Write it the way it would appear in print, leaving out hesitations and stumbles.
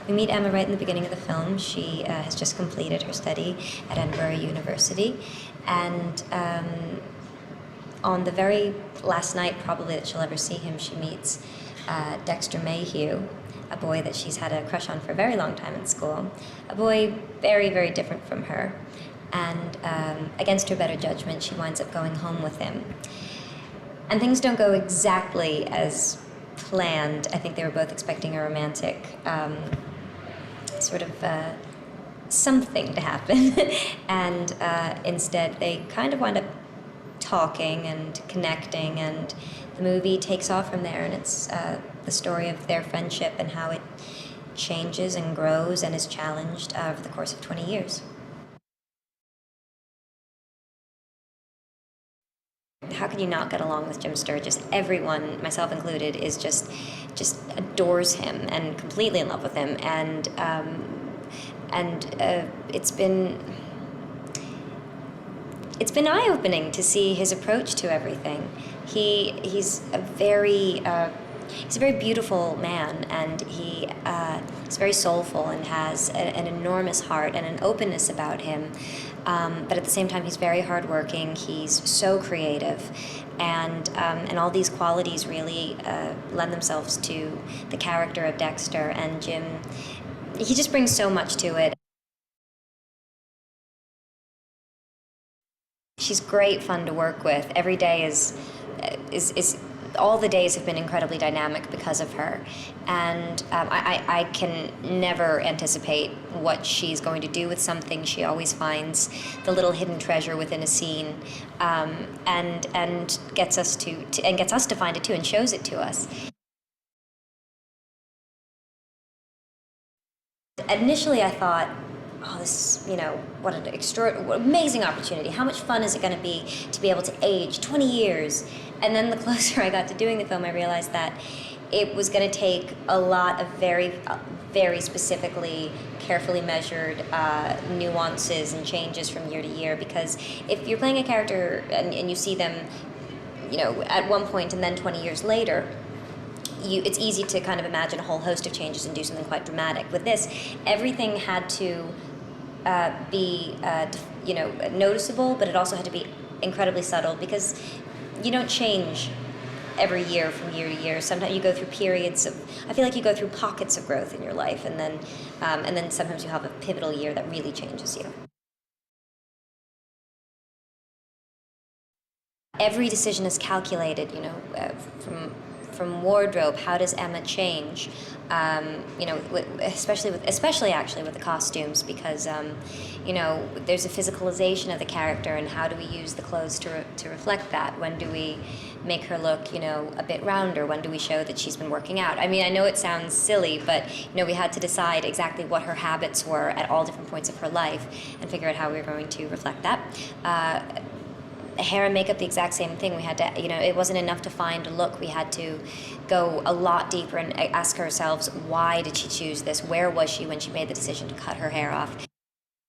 We meet Emma right in the beginning of the film. She has just completed her study at Edinburgh University, and on the very last night probably that she'll ever see him, she meets Dexter Mayhew, a boy that she's had a crush on for a very long time in school, a boy very, very different from her, and against her better judgment, she winds up going home with him. And things don't go exactly as planned. I think they were both expecting a romantic sort of something to happen, and instead they kind of wind up talking and connecting, and the movie takes off from there, and it's the story of their friendship and how it changes and grows and is challenged over the course of 20 years. How could you not get along with Jim Sturgis? Everyone, myself included, is just adores him and completely in love with him, and it's been eye-opening to see his approach to everything. He's a very beautiful man, and he's very soulful and has an enormous heart and an openness about him. But at the same time, he's very hardworking. He's so creative, and all these qualities really lend themselves to the character of Dexter, and Jim. He just brings so much to it. She's great fun to work with. Every day is all the days have been incredibly dynamic because of her, and I can never anticipate what she's going to do with something. She always finds the little hidden treasure within a scene, and gets us to find it too, and shows it to us. Initially, I thought, oh, this, what an amazing opportunity. How much fun is it going to be able to age 20 years? And then the closer I got to doing the film, I realized that it was going to take a lot of very, very specifically, carefully measured nuances and changes from year to year. Because if you're playing a character and you see them, at one point and then 20 years later, it's easy to kind of imagine a whole host of changes and do something quite dramatic. With this, everything had to be noticeable, but it also had to be incredibly subtle, because you don't change every year from year to year. Sometimes you go through periods of, I feel like you go through pockets of growth in your life, and then sometimes you have a pivotal year that really changes you. Every decision is calculated, from wardrobe. How does Emma change? Especially actually with the costumes, because there's a physicalization of the character, and how do we use the clothes to reflect that? When do we make her look a bit rounder? When do we show that she's been working out? I mean, I know it sounds silly, but we had to decide exactly what her habits were at all different points of her life, and figure out how we were going to reflect that. Hair and makeup, the exact same thing. We had to, it wasn't enough to find a look. We had to go a lot deeper and ask ourselves, why did she choose this? Where was she when she made the decision to cut her hair off?